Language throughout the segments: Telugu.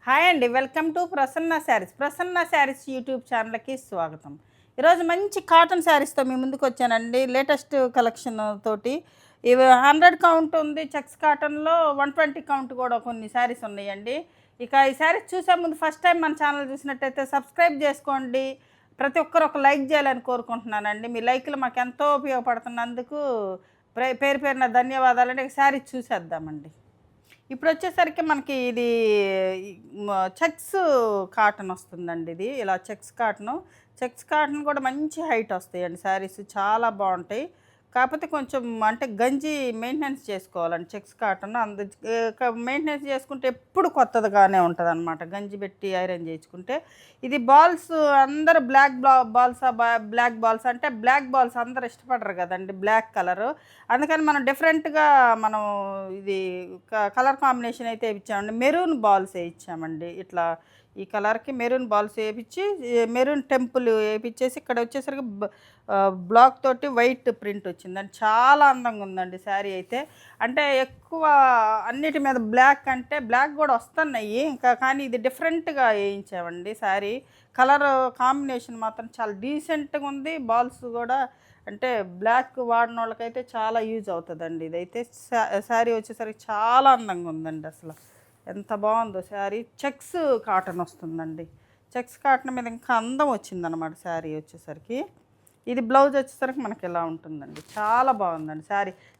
హాయ్ అండి, welcome to Prasanna saris. Prasanna saris YouTube ఛానల్కి స్వాగతం. ఈరోజు మంచి కాటన్ శారీస్తో మీ ముందుకు వచ్చానండి. లేటెస్ట్ కలెక్షన్ తోటి ఇవి 100 కౌంట్ ఉంది, చెక్స్ కాటన్లో 120 కౌంట్ కూడా కొన్ని శారీస్ ఉన్నాయండి. ఇక ఈ శారీస్ చూసే ముందు ఫస్ట్ టైం మన ఛానల్ చూసినట్టయితే సబ్స్క్రైబ్ చేసుకోండి. ప్రతి ఒక్కరు ఒక లైక్ చేయాలని కోరుకుంటున్నానండి. మీ లైక్లు మాకు ఎంతో ఉపయోగపడుతున్నందుకు పేరు పేరున ధన్యవాదాలండి. శారీ చూసేద్దామండి. ఇప్పుడు వచ్చేసరికి మనకి ఇది చెక్స్ కాటన్ వస్తుందండి. ఇది ఇలా చెక్స్ కాటన్ కూడా మంచి హైట్ వస్తాయండి. శారీస్ చాలా బాగుంటాయి. కాకపోతే కొంచెం అంటే గంజి మెయింటెనెన్స్ చేసుకోవాలండి. చెక్స్ కాటన్ మెయింటెనెన్స్ చేసుకుంటే ఎప్పుడు కొత్తదిగానే ఉంటుంది అనమాట. గంజి పెట్టి ఐరన్ చేయించుకుంటే. ఇది బాల్స్ అందరు బ్లాక్ బాల్స్ అంటే బ్లాక్ బాల్స్ అందరు ఇష్టపడరు కదండి, బ్లాక్ కలరు. అందుకని మనం డిఫరెంట్గా మనం ఇది కలర్ కాంబినేషన్ అయితే ఇచ్చామండి. మెరూన్ బాల్స్ ఇచ్చామండి. ఇట్లా ఈ కలర్కి మెరూన్ బాల్స్ వేయించి మెరూన్ టెంపుల్ వేయించేసి ఇక్కడ వచ్చేసరికి బ్లాక్ తోటి వైట్ ప్రింట్ వచ్చిందండి. చాలా అందంగా ఉందండి శారీ అయితే. అంటే ఎక్కువ అన్నిటి మీద బ్లాక్ అంటే బ్లాక్ కూడా వస్తున్నాయి ఇంకా, కానీ ఇది డిఫరెంట్గా వేయించామండి శారీ. కలర్ కాంబినేషన్ మాత్రం చాలా డీసెంట్గా ఉంది. బాల్స్ కూడా అంటే బ్లాక్ వాడిన వాళ్ళకైతే చాలా యూజ్ అవుతుందండి. ఇదైతే శారీ వచ్చేసరికి చాలా అందంగా ఉందండి. అసలు ఎంత బాగుందో శారీ. చెక్స్ కాటన్ వస్తుందండి. చెక్స్ కాటన్ మీద ఇంకా అందం వచ్చిందనమాట శారీ వచ్చేసరికి. ఇది బ్లౌజ్ వచ్చేసరికి మనకి ఇలా ఉంటుందండి. చాలా బాగుందండి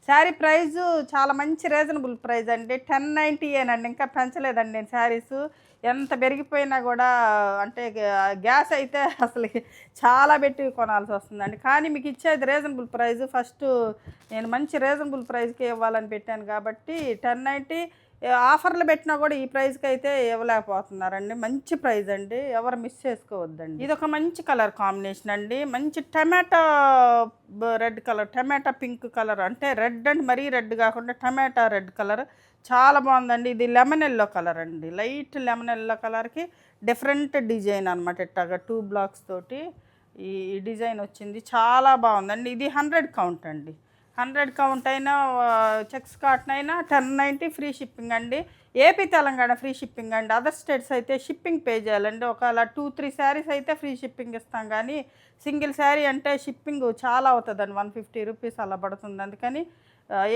శారీ ప్రైజు చాలా మంచి రీజనబుల్ ప్రైస్ అండి. 1090 ఏనండి. ఇంకా పెంచలేదండి నేను శారీస్. ఎంత పెరిగిపోయినా కూడా అంటే గ్యాస్ అయితే అసలు చాలా పెట్టి కొనాల్సి వస్తుందండి. కానీ మీకు ఇచ్చేది రీజనబుల్ ప్రైస్. ఫస్ట్ నేను మంచి రీజనబుల్ ప్రైస్కి ఇవ్వాలని పెట్టాను కాబట్టి 1090. ఆఫర్లు పెట్టినా కూడా ఈ ప్రైస్కి అయితే ఇవ్వలేకపోతున్నారండి. మంచి ప్రైస్ అండి, ఎవరు మిస్ చేసుకోవద్దండి. ఇది ఒక మంచి కలర్ కాంబినేషన్ అండి. మంచి టమాటా రెడ్ కలర్, టమాటా పింక్ కలర్, అంటే రెడ్ అండ్ మరీ రెడ్ కాకుండా టమాటా రెడ్ కలర్ చాలా బాగుందండి. ఇది లెమన్ ఎల్లో కలర్ అండి. లైట్ లెమన్ ఎల్లో కలర్కి డిఫరెంట్ డిజైన్ అనమాట. ఇట్లాగా 2 బ్లాక్స్ తోటి ఈ డిజైన్ వచ్చింది. చాలా బాగుందండి. ఇది 100 కౌంట్ అండి. 100 కౌంట్ అయినా చెక్స్ కాటన్ అయినా 1090 ఫ్రీ షిప్పింగ్ అండి. ఏపీ తెలంగాణ ఫ్రీ షిప్పింగ్ అండి. అదర్ స్టేట్స్ అయితే షిప్పింగ్ పే చేయాలండి. ఒకవేళ 2-3 శారీస్ అయితే ఫ్రీ షిప్పింగ్ ఇస్తాం, కానీ సింగిల్ శారీ అంటే షిప్పింగ్ చాలా అవుతుందండి. 150 రూపీస్ అలా పడుతుంది. అందుకని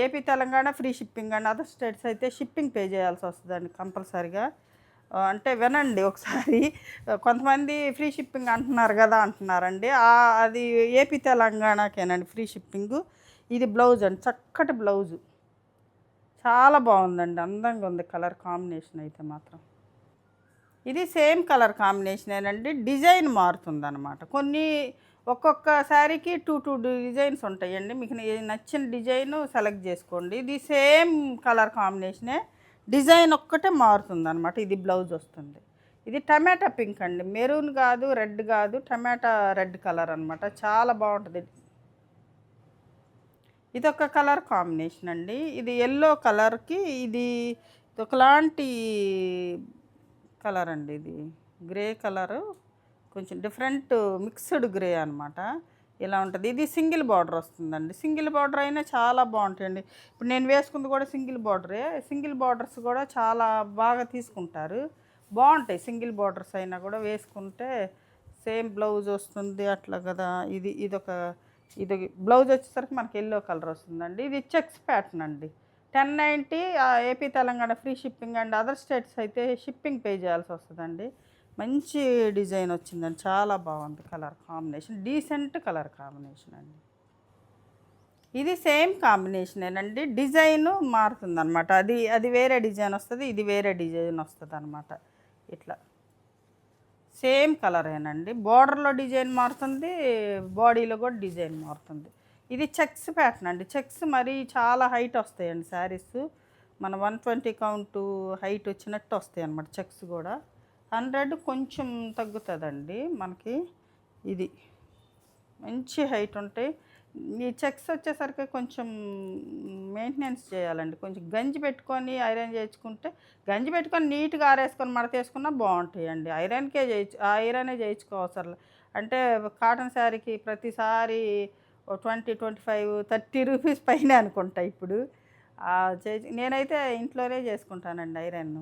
ఏపీ తెలంగాణ ఫ్రీ షిప్పింగ్ అండి. అదర్ స్టేట్స్ అయితే షిప్పింగ్ పే చేయాల్సి వస్తుందండి కంపల్సరీగా. అంటే వినండి ఒకసారి. కొంతమంది ఫ్రీ షిప్పింగ్ అంటున్నారు కదా అంటున్నారండి. అది ఏపీ తెలంగాణకేనండి ఫ్రీ షిప్పింగు. ఇది బ్లౌజ్ అండి, చక్కటి బ్లౌజు. చాలా బాగుందండి, అందంగా ఉంది కలర్ కాంబినేషన్ అయితే మాత్రం. ఇది సేమ్ కలర్ కాంబినేషనేనండి, డిజైన్ మారుతుందన్నమాట. కొన్ని ఒక్కొక్క శారీకి 2 డిజైన్స్ ఉంటాయండి. మీకు నచ్చిన డిజైన్ సెలెక్ట్ చేసుకోండి. ఇది సేమ్ కలర్ కాంబినేషనే, డిజైన్ ఒక్కటే మారుతుందన్నమాట. ఇది బ్లౌజ్ వస్తుంది. ఇది టమాటా పింక్ అండి, మెరూన్ కాదు, రెడ్ కాదు, టమాటా రెడ్ కలర్ అనమాట. చాలా బాగుంటుంది. ఇదొక కలర్ కాంబినేషన్ అండి. ఇది ఎల్లో కలర్కి ఇది ఒకలాంటి కలర్ అండి. ఇది గ్రే కలరు, కొంచెం డిఫరెంట్ మిక్స్డ్ గ్రే అనమాట. ఇలా ఉంటుంది. ఇది సింగిల్ బార్డర్ వస్తుందండి. సింగిల్ బార్డర్ అయినా చాలా బాగుంటాయండి. ఇప్పుడు నేను వేసుకుంది కూడా సింగిల్ బార్డరే. సింగిల్ బార్డర్స్ కూడా చాలా బాగా తీసుకుంటారు, బాగుంటాయి. సింగిల్ బార్డర్స్ అయినా కూడా వేసుకుంటే సేమ్ బ్లౌజ్ వస్తుంది అట్లా కదా. ఇది బ్లౌజ్ వచ్చేసరికి మనకి ఎల్లో కలర్ వస్తుందండి. ఇది చెక్స్ ప్యాటర్న్ అండి. 1090 AP Telangana free shipping and other states అయితే షిప్పింగ్ పే చేయాల్సి వస్తుందండి. మంచి డిజైన్ వచ్చిందండి, చాలా బాగుంది colour combination. Decent colour combination అండి. ఇది సేమ్ కాంబినేషనేనండి, డిజైన్ మారుతుందన్నమాట. అది వేరే డిజైన్ వస్తుంది, ఇది వేరే డిజైన్ వస్తుంది అనమాట. ఇట్లా సేమ్ కలరేనండి. బార్డర్లో డిజైన్ మారుతుంది, బాడీలో కూడా డిజైన్ మారుతుంది. ఇది చెక్స్ ప్యాటర్న్ అండి. చెక్స్ మరీ చాలా హైట్ వస్తాయండి శారీస్. మన 120 కౌంటు హైట్ వచ్చినట్టు వస్తాయి అన్నమాట. చెక్స్ కూడా 100 కొంచెం తగ్గుతుందండి మనకి. ఇది మంచి హైట్ ఉంటాయి. ఈ చెక్స్ వచ్చేసరికి కొంచెం మెయింటెనెన్స్ చేయాలండి. కొంచెం గంజి పెట్టుకొని ఐరన్ చేయించుకుంటే, గంజి పెట్టుకొని నీట్గా ఆరేసుకొని మడతేసుకున్నా బాగుంటాయండి. ఐరనే చేయించుకోవసరం. అంటే కాటన్ శారీకి ప్రతిసారి 20, 25, 30 రూపీస్ పైన అనుకుంటా ఇప్పుడు. నేనైతే ఇంట్లోనే చేసుకుంటానండి ఐరన్.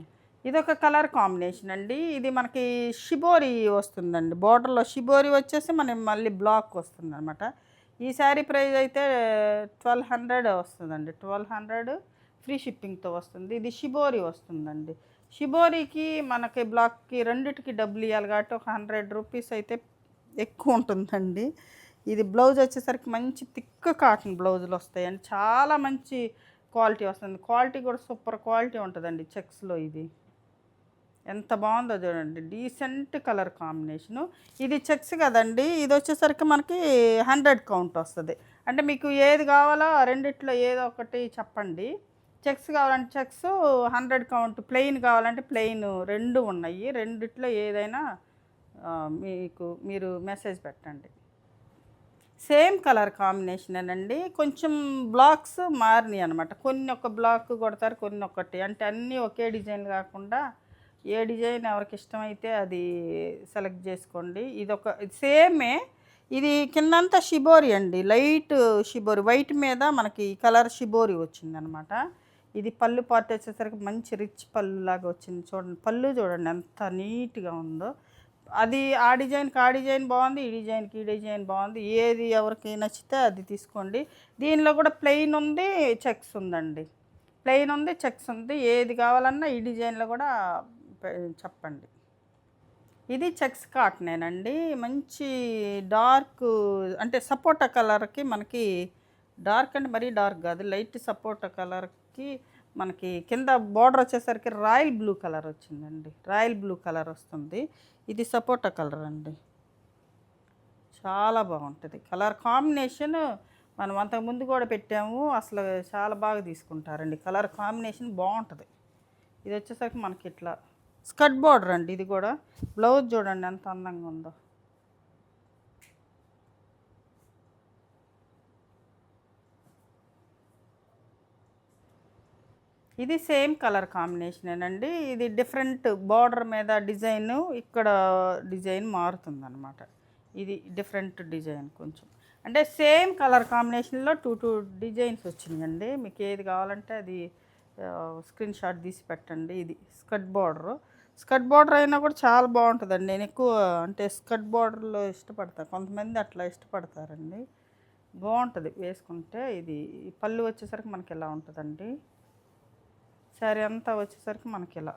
ఇదొక కలర్ కాంబినేషన్ అండి. ఇది మనకి షిబోరి వస్తుందండి. బోర్డర్‌లో షిబోరి వచ్చేసి మనకి మళ్ళీ బ్లాక్ వస్తుందనమాట. ఈ శారీ ప్రైస్ అయితే 1200 వస్తదండి. 1200 ఫ్రీ షిప్పింగ్‌తో వస్తుంది. ఇది షిబోరి వస్తుందండి. షిబోరికి మనకి బ్లాక్‌కి రెండిటికి డబ్బులు ఇయ్యాలి కాబట్టి ఒక 100 రూపీస్ అయితే ఎక్కువ ఉంటుందండి. ఇది బ్లౌజ్ వచ్చేసరికి మంచి థిక్ కాటన్ బ్లౌజులు వస్తాయండి. చాలా మంచి క్వాలిటీ వస్తుంది. క్వాలిటీ కూడా సూపర్ క్వాలిటీ ఉంటదండి చెక్స్‌లో ఇది. ఎంత బాగుందో చూడండి. Decent colour combination. ఇది చెక్స్ కదండి. ఇది వచ్చేసరికి మనకి 100 కౌంట్ వస్తుంది. అంటే మీకు ఏది కావాలో ఆ రెండిట్లో ఏదో ఒకటి చెప్పండి. చెక్స్ కావాలంటే చెక్స్, 100 కౌంట్ ప్లెయిన్ కావాలంటే ప్లెయిన్, రెండు ఉన్నాయి. రెండిట్లో ఏదైనా మీకు మీరు మెసేజ్ పెట్టండి. సేమ్ కలర్ కాంబినేషనేనండి. కొంచెం బ్లాక్స్ మారినాయి అనమాట. కొన్ని ఒక బ్లాక్ కొడతారు, కొన్ని ఒకటి. అంటే అన్నీ ఒకే డిజైన్ కాకుండా ఏ డిజైన్ ఎవరికి ఇష్టమైతే అది సెలెక్ట్ చేసుకోండి. ఇదొక సేమే. ఇది కిందంతా షిబోరి అండి. లైట్ షిబోరి వైట్ మీద మనకి కలర్ షిబోరి వచ్చిందనమాట. ఇది పళ్ళు పార్ట్ వచ్చేసరికి మంచి రిచ్ పళ్ళు లాగా వచ్చింది. చూడండి పళ్ళు చూడండి ఎంత నీట్గా ఉందో. అది ఆ డిజైన్కి ఆ డిజైన్ బాగుంది, ఈ డిజైన్కి ఈ డిజైన్ బాగుంది. ఏది ఎవరికి నచ్చితే అది తీసుకోండి. దీనిలో కూడా ప్లెయిన్ ఉంది, చెక్స్ ఉందండి. ప్లెయిన్ ఉంది, చెక్స్ ఉంది. ఏది కావాలన్నా ఈ డిజైన్లో కూడా చెప్పండి. ఇది చెక్స్ కాటనేనండి. మంచి డార్క్ అంటే సపోటా కలర్కి మనకి డార్క్ అంటే మరీ డార్క్ కాదు, లైట్ సపోటా కలర్కి మనకి కింద బోర్డర్ వచ్చేసరికి రాయల్ బ్లూ కలర్ వచ్చిందండి. రాయల్ బ్లూ కలర్ వస్తుంది. ఇది సపోటా కలర్ అండి. చాలా బాగుంటుంది కలర్ కాంబినేషన్. మనం అంతకుముందు కూడా పెట్టాము. అసలు చాలా బాగా తీసుకుంటారండి. కలర్ కాంబినేషన్ బాగుంటుంది. ఇది వచ్చేసరికి మనకి ఇట్లా స్కర్ట్ బార్డర్ అండి. ఇది కూడా బ్లౌజ్ చూడండి ఎంత అందంగా ఉందో. ఇది సేమ్ కలర్ కాంబినేషనేనండి. ఇది డిఫరెంట్ బార్డర్ మీద డిజైను, ఇక్కడ డిజైన్ మారుతుందన్నమాట. ఇది డిఫరెంట్ డిజైన్ కొంచెం. అంటే సేమ్ కలర్ కాంబినేషన్లో టూ డిజైన్స్ వచ్చినాయండి. మీకు ఏది కావాలంటే అది స్క్రీన్ షాట్ తీసి పెట్టండి. ఇది స్కర్ట్ బార్డరు. స్కర్ట్ బార్డర్ అయినా కూడా చాలా బాగుంటుందండి. నేను ఎక్కువ అంటే స్కర్ట్ బార్డర్లో ఇష్టపడతాను. కొంతమంది అట్లా ఇష్టపడతారండి. బాగుంటుంది వేసుకుంటే. ఇది పళ్ళు వచ్చేసరికి మనకి ఎలా ఉంటుందండి. శారీ అంతా వచ్చేసరికి మనకి ఇలా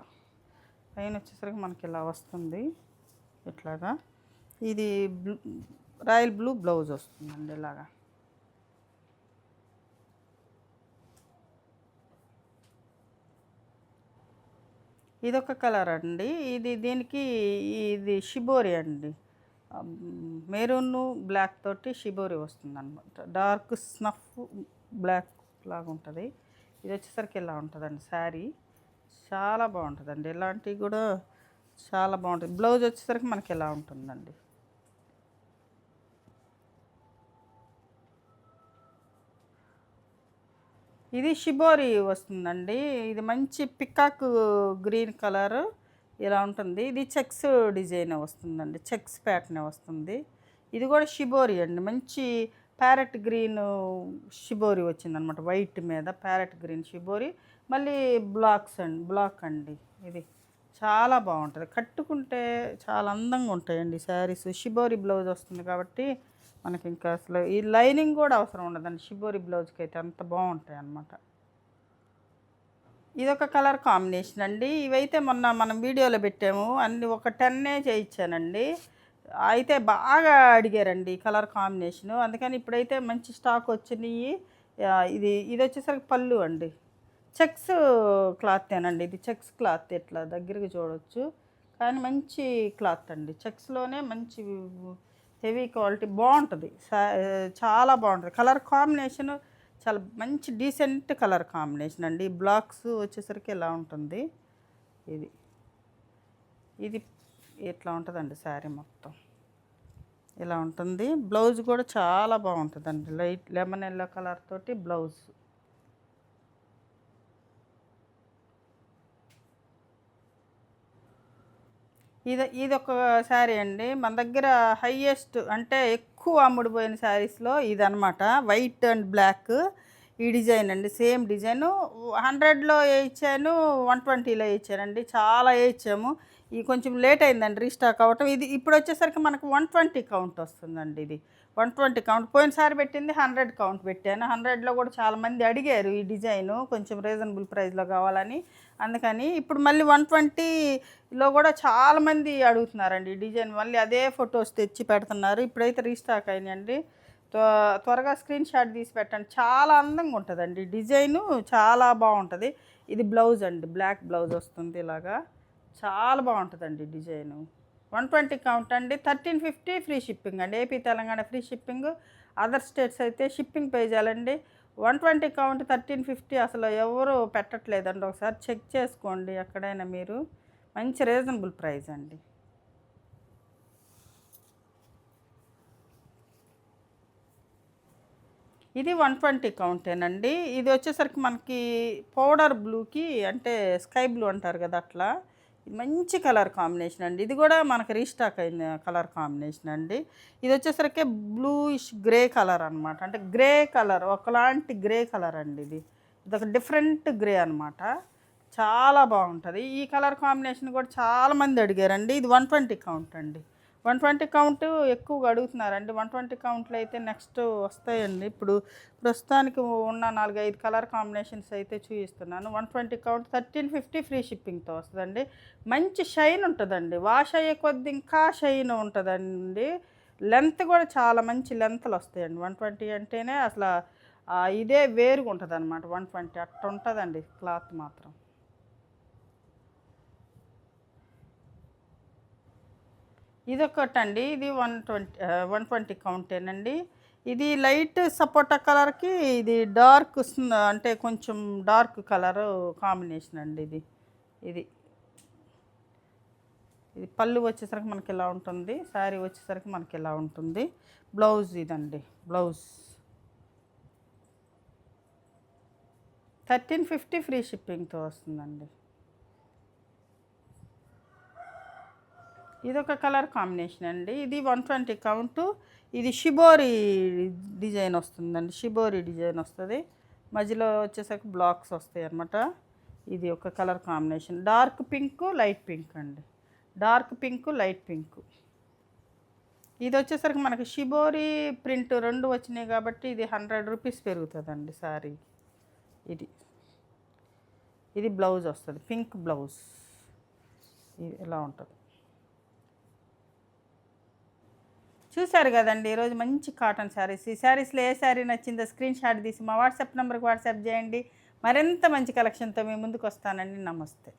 పైన వచ్చేసరికి మనకి ఇలా వస్తుంది. ఇట్లాగా ఇది రాయల్ బ్లూ బ్లౌజ్ వస్తుందండి. ఇలాగా ఇదొక కలర్ అండి. దీనికి ఇది షిబోరి అండి. మెరూన్ బ్లాక్ తోటి షిబోరి వస్తుంది అనమాట. డార్క్ స్నఫ్ బ్లాక్ లాగా ఉంటుంది. ఇది వచ్చేసరికి ఇలా ఉంటుందండి శారీ. చాలా బాగుంటుందండి. ఇలాంటివి కూడా చాలా బాగుంటుంది. బ్లౌజ్ వచ్చేసరికి మనకి ఇలా ఉంటుందండి. ఇది షిబోరి వస్తుందండి. ఇది మంచి పికాక్ గ్రీన్ కలర్ ఇలా ఉంటుంది. ఇది చెక్స్ డిజైన్ వస్తుందండి. చెక్స్ ప్యాటర్న్ వస్తుంది. ఇది కూడా షిబోరి అండి. మంచి ప్యారెట్ గ్రీన్ షిబోరి వచ్చిందనమాట. వైట్ మీద ప్యారెట్ గ్రీన్ షిబోరి. మళ్ళీ బ్లాక్ అండి. ఇది చాలా బాగుంటుంది. కట్టుకుంటే చాలా అందంగా ఉంటాయండి శారీస్. షిబోరి బ్లౌజ్ వస్తుంది కాబట్టి మనకి ఇంకా అసలు ఈ లైనింగ్ కూడా అవసరం ఉండదండి. షిబోరి బ్లౌజ్కి అయితే అంత బాగుంటాయి అన్నమాట. ఇదొక కలర్ కాంబినేషన్ అండి. ఇవైతే మొన్న మనం వీడియోలో పెట్టాము. అన్ని ఒక 10 చేయించానండి. అయితే బాగా అడిగారండి కలర్ కాంబినేషను. అందుకని ఇప్పుడైతే మంచి స్టాక్ వచ్చినాయి. ఇది వచ్చేసరికి పళ్ళు అండి. చెక్స్ క్లాతేనండి. ఇది చెక్స్ క్లాత్ ఇట్లా దగ్గరికి చూడవచ్చు. కానీ మంచి క్లాత్ అండి. చెక్స్లోనే మంచి హెవీ క్వాలిటీ బాగుంటుంది. చాలా బాగుంటుంది. కలర్ కాంబినేషన్ చాలా మంచి డీసెంట్ కలర్ కాంబినేషన్ అండి. బ్లాక్స్ వచ్చేసరికి ఇలా ఉంటుంది. ఇది ఇది ఇట్లా ఉంటుందండి. శారీ మొత్తం ఇలా ఉంటుంది. బ్లౌజ్ కూడా చాలా బాగుంటుందండి. లైట్ లెమన్ ఎల్లో కలర్ తోటి బ్లౌజ్. ఇది ఒక శారీ అండి. మన దగ్గర హైయెస్ట్ అంటే ఎక్కువ అమ్ముడుపోయిన శారీస్లో ఇదనమాట. White and black. ఈ డిజైన్ అండి, సేమ్ డిజైను 100లో వేయించాను, 120లో వేయించానండి. చాలా వేయించాము. ఇది కొంచెం లేట్ అయిందండి రీస్టాక్ అవ్వటం. ఇది ఇప్పుడు వచ్చేసరికి మనకు 120 కౌంట్ వస్తుందండి. ఇది 120 కౌంట్. పోయినసారి పెట్టింది 100 కౌంట్ పెట్టాను. 100లో కూడా చాలామంది అడిగారు ఈ డిజైను కొంచెం రీజనబుల్ ప్రైస్లో కావాలని. అందుకని ఇప్పుడు మళ్ళీ 120లో కూడా చాలామంది అడుగుతున్నారండి ఈ డిజైన్. మళ్ళీ అదే ఫొటోస్ తెచ్చి పెడుతున్నారు. ఇప్పుడైతే రీస్టాక్ అయినాయండి. త్వరగా స్క్రీన్ షాట్ తీసి పెట్టండి. చాలా అందంగా ఉంటుందండి డిజైను, చాలా బాగుంటుంది. ఇది బ్లౌజ్ అండి, బ్లాక్ బ్లౌజ్ వస్తుంది ఇలాగా. చాలా బాగుంటుందండి డిజైను. 120 కౌంట్ అండి. 1350 ఫ్రీ షిప్పింగ్ అండి. AP Telangana free shipping. Other states అయితే షిప్పింగ్ పే చేయాలండి. 120 కౌంట్ 1350 అసలు ఎవరు పెట్టట్లేదండి. ఒకసారి చెక్ చేసుకోండి ఎక్కడైనా మీరు. మంచి రీజనబుల్ ప్రైస్ అండి. ఇది 120 కౌంటేనండి. ఇది వచ్చేసరికి మనకి పౌడర్ బ్లూకి, అంటే స్కై బ్లూ అంటారు కదా, అట్లా మంచి కలర్ కాంబినేషన్ అండి. ఇది కూడా మనకి రీస్టాక్ అయిన కలర్ కాంబినేషన్ అండి. ఇది వచ్చేసరికి బ్లూయిష్ గ్రే కలర్ అనమాట. అంటే గ్రే కలర్, ఒకలాంటి గ్రే కలర్ అండి. ఇది ఒక డిఫరెంట్ గ్రే అనమాట. చాలా బాగుంటుంది. ఈ కలర్ కాంబినేషన్ కూడా చాలామంది అడిగారండి. ఇది 120 కౌంట్ అండి. 120 కౌంట్ ఎక్కువగా అడుగుతున్నారండి. 120 కౌంట్లు అయితే నెక్స్ట్ వస్తాయండి. ఇప్పుడు ప్రస్తుతానికి ఉన్న 4-5 కలర్ కాంబినేషన్స్ అయితే చూపిస్తున్నాను. 120 కౌంట్ 1350 ఫ్రీ షిప్పింగ్తో వస్తుందండి. మంచి షైన్ ఉంటుందండి. వాష్ అయ్యే కొద్ది ఇంకా షైన్ ఉంటుందండి. లెంత్ కూడా చాలా మంచి లెంత్లు వస్తాయండి. 120 అంటేనే అసలు ఇదే వేరుగా ఉంటుంది అనమాట. 120 అట్లా ఉంటుందండి క్లాత్ మాత్రం. ఇదొకటండి. ఇది 120 కౌంటేనండి. ఇది లైట్ సపోటా కలర్కి ఇది డార్క్, అంటే కొంచెం డార్క్ కలర్ కాంబినేషన్ అండి. ఇది ఇది పళ్ళు వచ్చేసరికి మనకి ఇలా ఉంటుంది. శారీ వచ్చేసరికి మనకి ఇలా ఉంటుంది. బ్లౌజ్ ఇదండి బ్లౌజ్. 1350 ఫ్రీ షిప్పింగ్తో వస్తుందండి. ఇదొక కలర్ కాంబినేషన్ అండి. ఇది 120 కౌంటు. ఇది షిబోరి డిజైన్ వస్తుందండి. షిబోరి డిజైన్ వస్తుంది. మధ్యలో వచ్చేసరికి బ్లాక్స్ వస్తాయి అన్నమాట. ఇది ఒక colour combination. Dark pink, light pink అండి. Dark pink, light pink. ఇది వచ్చేసరికి మనకి షిబోరి ప్రింట్ 2 వచ్చినాయి కాబట్టి ఇది 100 రూపీస్ పెరుగుతుందండి సారీ. ఇది బ్లౌజ్ వస్తుంది, పింక్ బ్లౌజ్. ఇది ఎలా ఉంటుంది చూసారు కదండి. ఈరోజు మంచి కాటన్ శారీస్. ఈ శారీస్లో ఏ శారీ నచ్చిందో స్క్రీన్ షాట్ తీసి మా వాట్సాప్ నెంబర్కి వాట్సాప్ చేయండి. మరింత మంచి కలెక్షన్తో మీ ముందుకు వస్తానండి. నమస్తే.